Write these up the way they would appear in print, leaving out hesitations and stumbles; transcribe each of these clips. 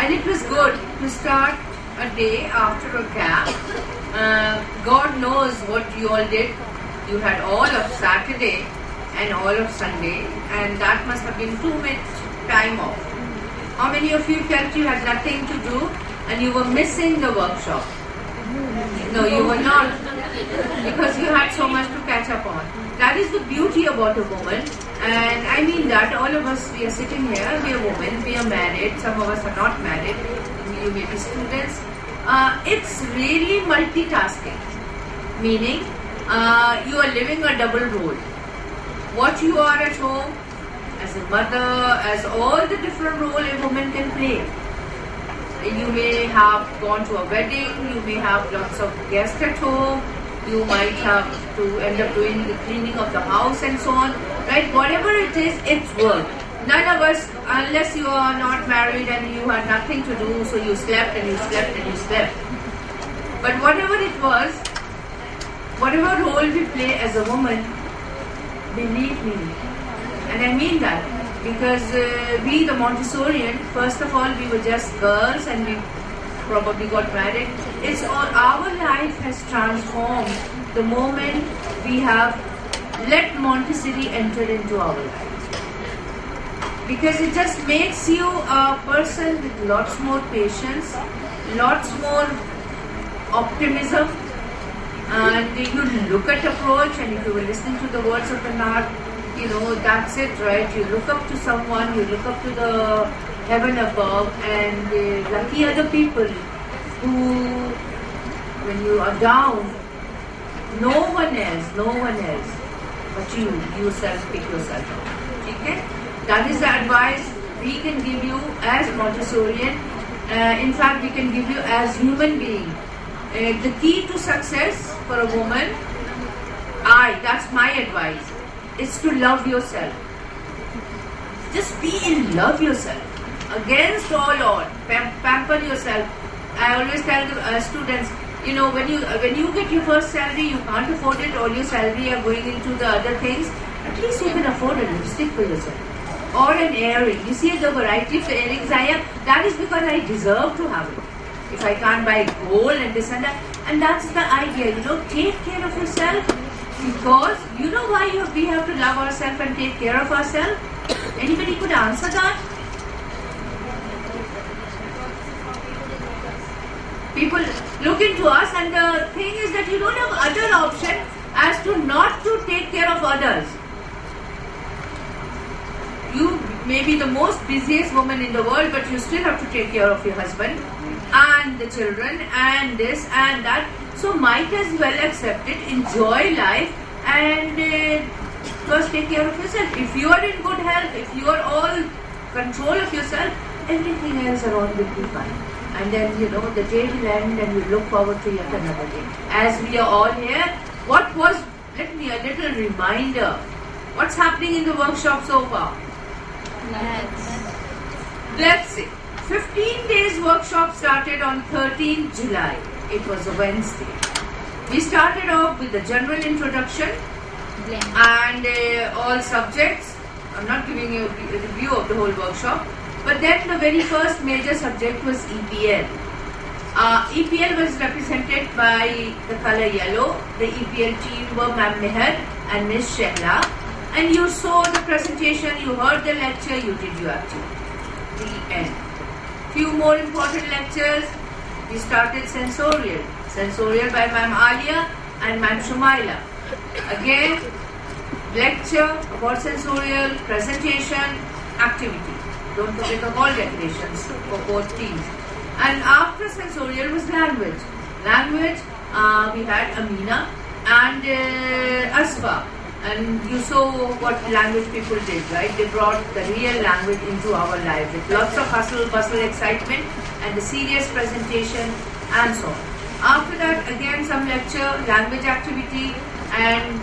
And it was good to start a day after a gap. God knows what you all did. You had all of Saturday and all of Sunday, and that must have been too much time off. How many of you felt you had nothing to do and you were missing the workshop? No, you were not, because you had so much to catch up on. That is the beauty about a woman, and I mean that all of us, we are sitting here, we are women, we are married, some of us are not married, you may be students. It's really multitasking, meaning you are living a double role. What you are at home, as a mother, as all the different roles a woman can play. You may have gone to a wedding, you may have lots of guests at home, you might have to end up doing the cleaning of the house and so on, right? Whatever it is, it's work. None of us, unless you are not married and you had nothing to do, so you slept and you slept and you slept. But whatever it was, whatever role we play as a woman, believe me, and I mean that, because we, the Montessorian, first of all, we were just girls and we probably got married. It's all, our life has transformed the moment we have let Montessori enter into our lives. Because it just makes you a person with lots more patience, lots more optimism, and you look at approach, and if you were listening to the words of the Nath, you know, that's it, right? You look up to someone, you look up to the heaven above, and lucky are the people who, when you are down, no one else, but you yourself pick yourself up. Okay? That is the advice we can give you as Montessorian. In fact, we can give you as human being. The key to success for a woman, that's my advice, is to love yourself. Just be in love yourself. Against all odds, pamper yourself. I always tell the students, you know, when you get your first salary, you can't afford it, all your salary are going into the other things. At least you can afford a lipstick for yourself. Or an earring. You see the variety of the earrings I have, that is because I deserve to have it. If I can't buy gold and this and that. And that's the idea, you know, take care of yourself, because you know why we have to love ourselves and take care of ourselves? Anybody could answer that? People look into us, and the thing is that you don't have other option as to not to take care of others. You may be the most busiest woman in the world, but you still have to take care of your husband and the children and this and that. So might as well accept it, enjoy life, and first take care of yourself. If you are in good health, if you are all control of yourself, everything else around will be fine. And then, you know, the day will end and you look forward to yet another day. As we are all here, let me a little reminder. What's happening in the workshop so far? Let's see. 15 days workshop started on 13th July. It was a Wednesday. We started off with the general introduction and all subjects. I'm not giving you a review of the whole workshop. But then the very first major subject was EPL. EPL was represented by the color yellow. The EPL team were Ma'am Meher and Miss Shehla. And you saw the presentation, you heard the lecture, you did your activity. The end. Few more important lectures. We started sensorial. Sensorial by Ma'am Alia and Ma'am Shumaila. Again, lecture about sensorial, presentation, activity. Don't forget the wall decorations for both teams. And after sensorial was language. Language, we had Amina and Asfa. And you saw what language people did, right? They brought the real language into our life with lots of hustle, bustle, excitement, and the serious presentation and so on. After that, again some lecture, language activity, and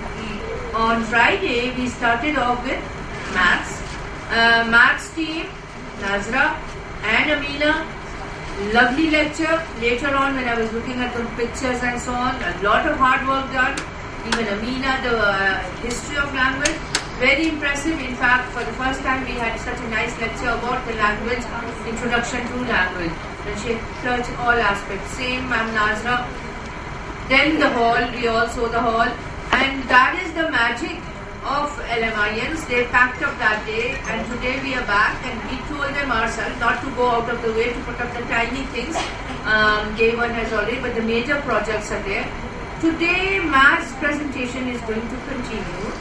on Friday we started off with maths. Maths team, Nazra and Amina, lovely lecture. Later on, when I was looking at the pictures and so on, a lot of hard work done. Even Amina, the history of language, Very impressive. In fact, for the first time we had such a nice lecture about the language, introduction to language. And she touched all aspects. Same Ma'am Nazra. Then the hall, we all saw the hall. And that is the magic of LMIans. They packed up that day, and today we are back, and we told them ourselves not to go out of the way to put up the tiny things. Day one has already, but the major projects are there. Today, maths presentation is going to continue,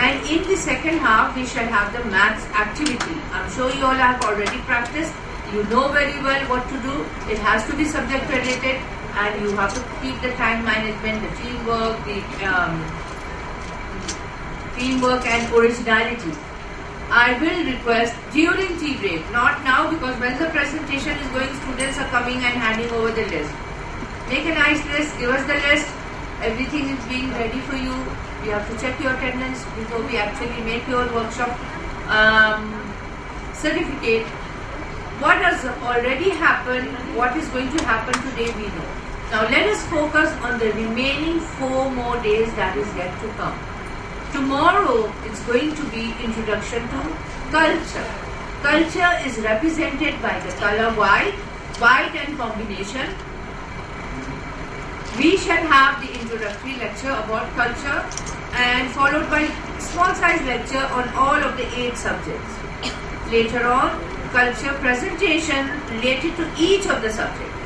and in the second half, we shall have the maths activity. I'm sure you all have already practiced. You know very well what to do. It has to be subject related, and you have to keep the time management, the teamwork and originality. I will request during tea break, not now, because when the presentation is going, students are coming and handing over the list. Make a nice list, give us the list. Everything is being ready for you. We have to check your attendance before we actually make your workshop certificate. What has already happened, what is going to happen today, we know. Now let us focus on the remaining 4 more days that is yet to come. Tomorrow it's going to be introduction to culture. Culture is represented by the color white and combination. We shall have the introductory lecture about culture and followed by small size lecture on all of the 8 subjects. Later on, culture presentation related to each of the subjects.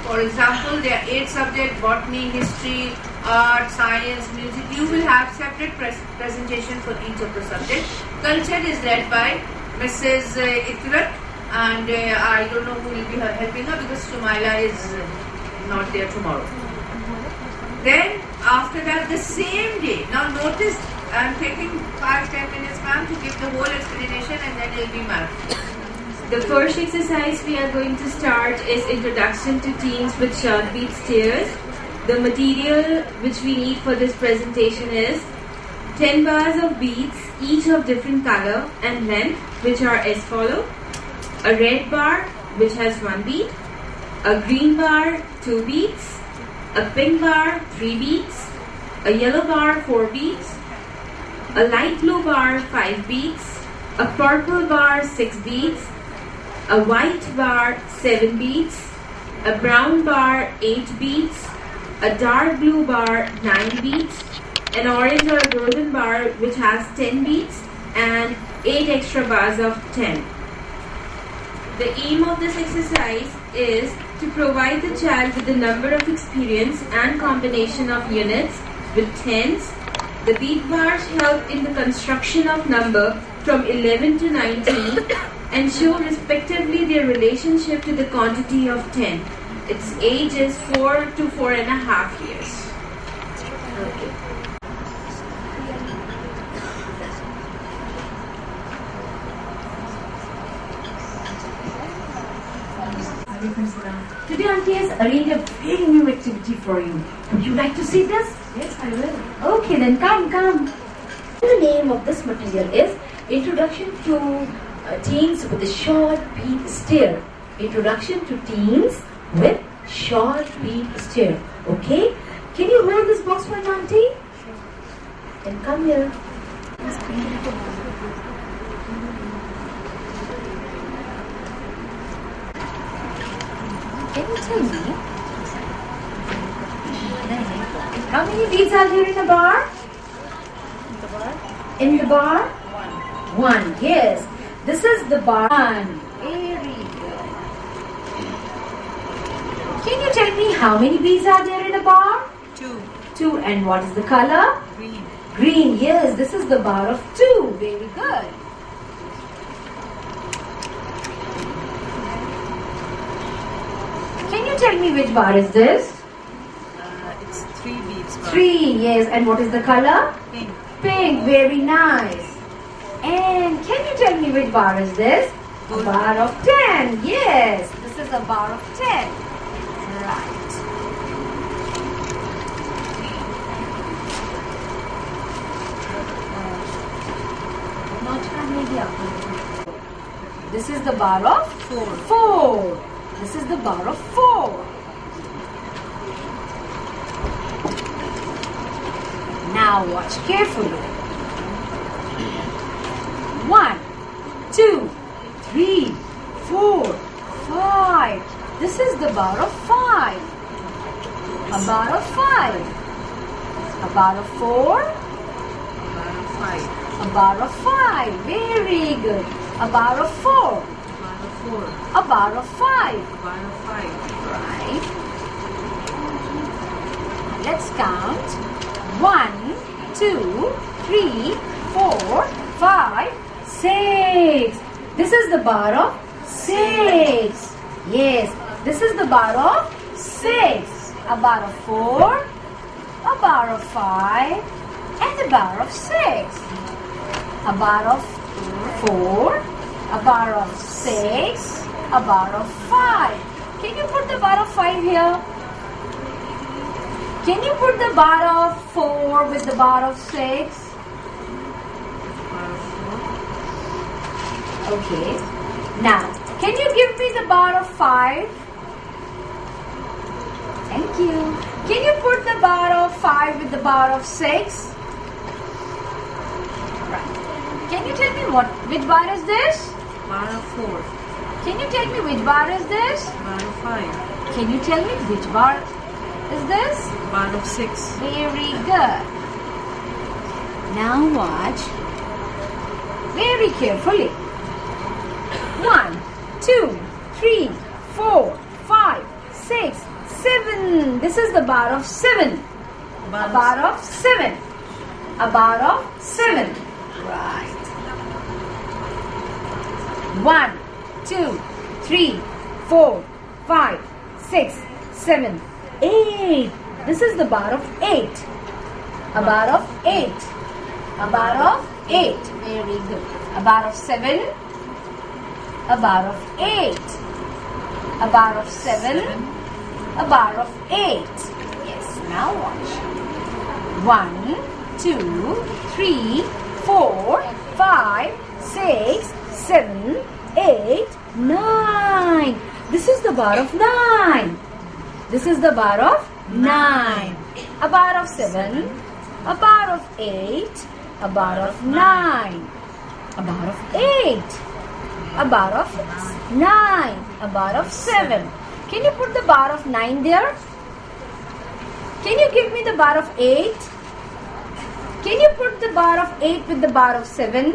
For example, there are 8 subjects: botany, history, art, science, music. You will have separate presentation for each of the subjects. Culture is led by Mrs. Ikrat, and I don't know who will be helping her because Sumaila is not there tomorrow. Then after that, the same day. Now notice, I am taking 5-10 minutes, ma'am, to give the whole explanation, and then it will be math. The first exercise we are going to start is Introduction to Teens with Short Beat Stairs. The material which we need for this presentation is 10 bars of beats, each of different color and length, which are as follow. A red bar which has 1 beat, a green bar 2 beats, a pink bar 3 beats, a yellow bar 4 beats, a light blue bar 5 beats, a purple bar 6 beats, a white bar 7 beats, a brown bar 8 beats, a dark blue bar 9 beats, an orange or a golden bar which has 10 beats, and 8 extra bars of 10. The aim of this exercise is to provide the child with the number of experience and combination of units with tens. The beat bars help in the construction of number from 11 to 19 and show respectively their relationship to the quantity of 10. Its age is 4 to 4.5 years. Okay. Today Auntie has arranged a very new activity for you. Would you like to see this? Yes, I will. Okay, then come. The name of this material is Introduction to Teens with a Short Beat Stare. Introduction to Teens with Short Beat Stare. Okay? Can you hold this box for an auntie? Then come here. Can you tell me how many beats are there in the bar? In the bar? One. Yes. This is the bar. 1. Very good. Can you tell me how many beats are there in the bar? 2. 2. And what is the color? Green. Green. Yes. This is the bar of 2. Very good. Can you tell me which bar is this? It's 3 beats. 3. Yes. And what is the color? Pink. Pink. Very nice. And can you tell me which bar is this? A bar of 10. Yes. This is a bar of 10. Right. This is the bar of 4. This is the bar of 4. Now watch carefully. 1, 2, 3, 4, 5. This is the bar of 5. A bar of 5. A bar of 4. A bar of 5. Very good. A bar of 4. A bar of 5. Right. Let's count. 1, 2, 3, 4, 5, 6. This is the bar of 6. Yes, this is the bar of 6. A bar of 4, a bar of 5, and a bar of 6. A bar of 4, a bar of 6, a bar of 5. Can you put the bar of 5 here? Can you put the bar of 4 with the bar of 6? Okay. Now, can you give me the bar of 5? Thank you. Can you put the bar of 5 with the bar of 6? Right. Can you tell me which bar is this? Bar of 4. Can you tell me which bar is this? Bar of 5. Can you tell me which bar is this? Bar of 6. Very good. Now watch very carefully. 1, 2, 3, 4, 5, 6, 7. This is the bar of 7. A bar of 7. A bar of 7. Right. 1, 2, 3, 4, 5, 6, 7, 8. This is the bar of 8. A bar of 8. A bar of 8. Very good. A bar of 7. A bar of 8. A bar of 7. A bar of 8. Yes, now watch. 1, 2, 3, 4, 5, 6, 7, 8, 9. This is the bar of 9. This is the bar of 9. A bar of 7. A bar of 8. A bar of 9. A bar of 8. A bar of 9. A bar of 7. Can you put the bar of 9 there? Can you give me the bar of 8? Can you put the bar of 8 with the bar of 7?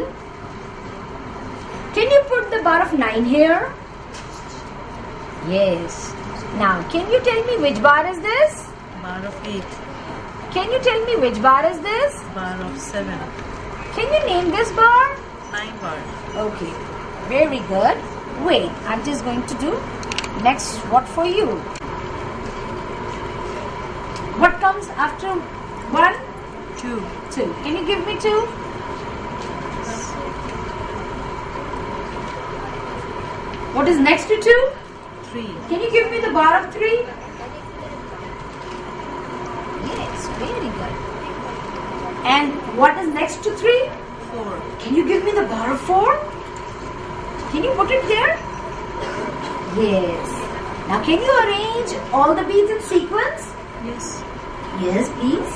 Can you put the bar of 9 here? Yes. Now, can you tell me which bar is this? Bar of 8. Can you tell me which bar is this? Bar of 7. Can you name this bar? 9 bar. Okay. Very good. Wait, I'm just going to do next what for you. What comes after 1? 2. 2. Can you give me 2? What is next to 2? 3. Can you give me the bar of 3? Yes, very good. And what is next to 3? 4. Can you give me the bar of 4? Can you put it there? Yes. Now can you arrange all the beads in sequence? Yes. Yes, please.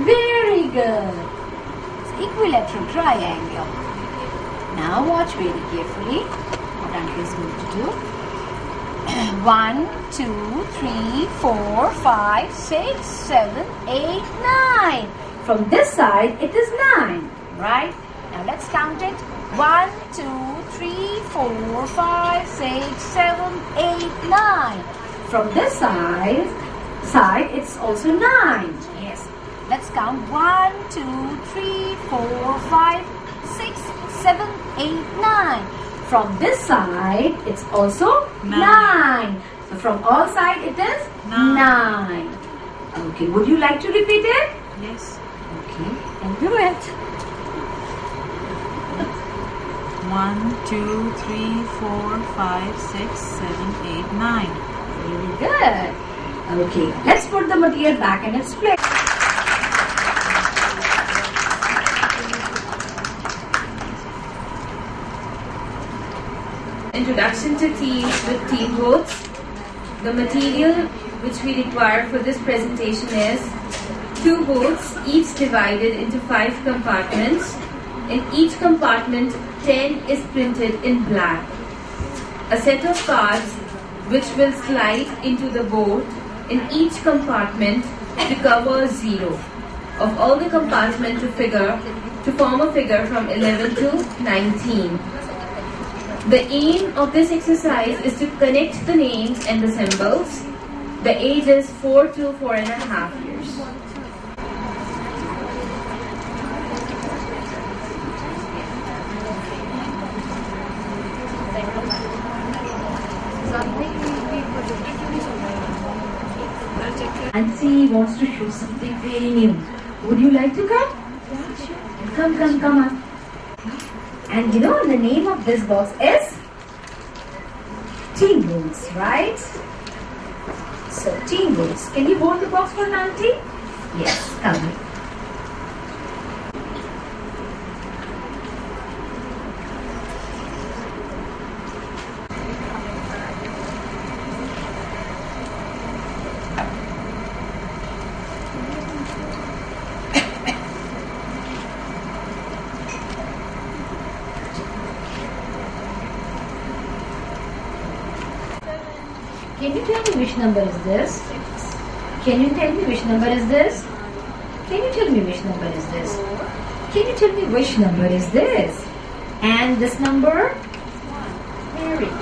Very good. It's equilateral triangle. Now watch very carefully what Auntie is going to do. 1, 2, 3, 4, 5, 6, 7, 8, 9. From this side, it is 9, right? Now let's count it. 1, 2, 3, 4, 5, 6, 7, 8, 9. From this side, it's also 9. Yes. Let's count 1, 2, 3, 4, 5, 6, 7, 8, 9. From this side, it's also 9. So from all sides, it is 9. Okay, would you like to repeat it? Yes. Okay, and do it. 1, 2, 3, 4, 5, 6, 7, 8, 9. Very good. Okay, let's put the material back in its place. Introduction to Teams with Team Boards. The material which we require for this presentation is 2 boards, each divided into 5 compartments. In each compartment, 10 is printed in black. A set of cards which will slide into the board in each compartment to cover 0 of all the compartments to form a figure from 11 to 19. The aim of this exercise is to connect the names and the symbols. The age is 4 to 4.5 years. Nancy wants to show something very new. Would you like to come? Yeah, sure. Come on. And you know the name of this box is Team Boots, right? So Team Boots. Can you hold the box for Nancy? Yes, come. Can you tell me which number is this? Can you tell me which number is this? Can you tell me which number is this? Can you tell me which number is this? And this number? Very good.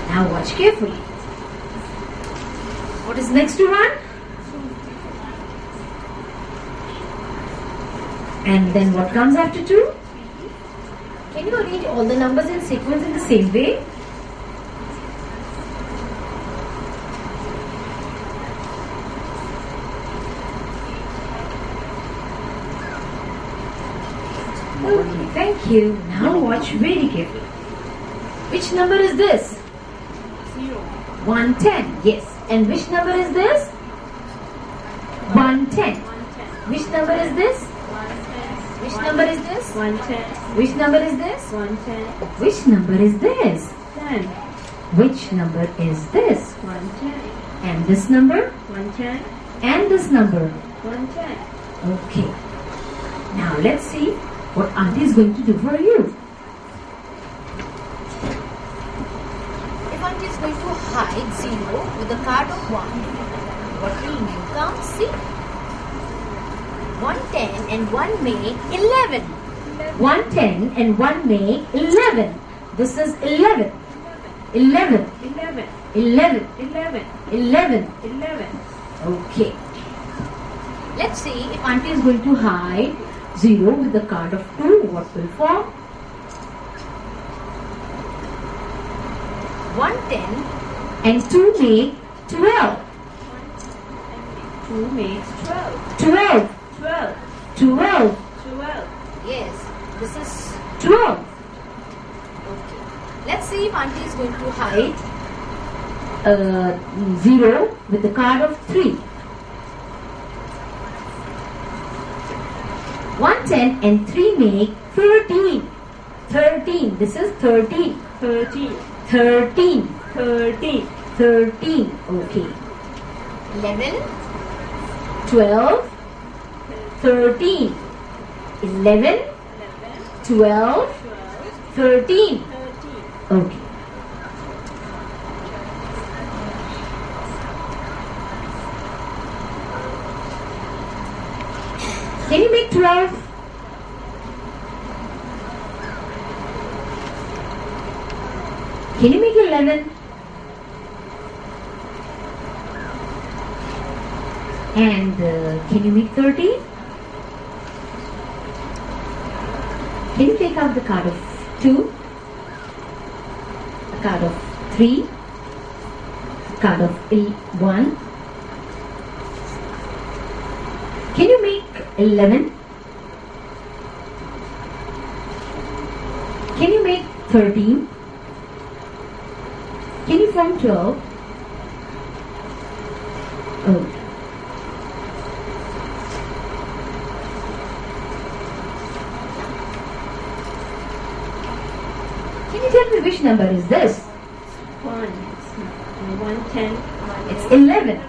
Now watch carefully. What is next to 1? And then what comes after 2? Can you arrange all the numbers in sequence in the same way? Okay, thank you. Now watch very carefully. Which number is this? 0. 110. Yes. And which number is this? 110. Which number is this? 110. Which number is this? 110. Which number is this? 110. Which number is this? 10. Which number is this? 110. And this number? 110. And this number? 110. Okay. Now let's see what Auntie is going to do for you. If Auntie is going to hide 0 with a card of 1, what will you count? See? 110 and 1 make 11. 110 and 1 make 11. This is 11. 11. 11. 11. 11. 11. 11. Okay. Let's see if Auntie is going to hide 0 with the card of 2. What will form? 110 and 2 make 12. 2 makes 12. 12. 12. 12. 12. Yes, this is 12. Okay. Let's see if Auntie is going to hide 0 with the card of 3. 110 and 3 make 13. 13. This is 13. 13. 13. 13. 13. Okay. 11. 12. 13. 11. 12. 13. 13. Okay. Can you make 12? Can you make 11? And can you make 13? Can you take out the card of 2, a card of 3, a card of 1? Can you make 11? Can you make 13? Can you form 12? Oh. which number is this? 1, 10. It's 11.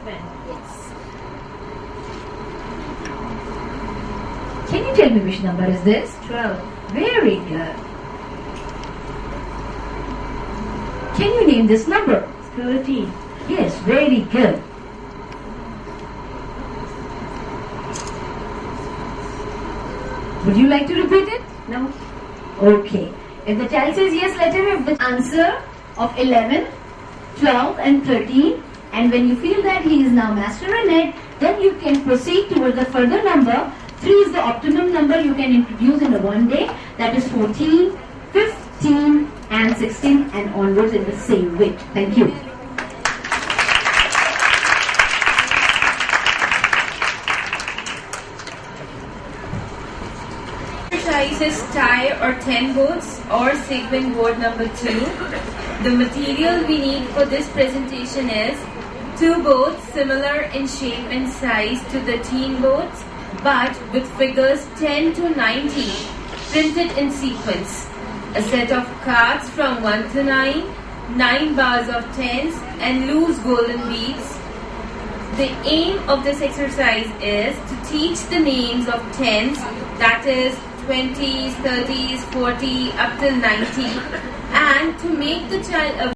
Can you tell me which number is this? 12. Very good. Can you name this number? 13. Yes, very good. Would you like to repeat it? No. Okay. If the child says yes, let him have the answer of 11, 12 and 13. And when you feel that he is now master in it, then you can proceed towards the further number. 3 is the optimum number you can introduce in a one day. That is 14, 15 and 16 and onwards in the same way. Thank you. Exercise is tie or 10 boats or segment board number 2. The material we need for this presentation is 2 boats similar in shape and size to the teen boats, but with figures 10 to 19 printed in sequence. A set of cards from 1 to 9, 9 bars of tens and loose golden beads. The aim of this exercise is to teach the names of tens, that is 20s, 30s, 40 up till 90, and to make the child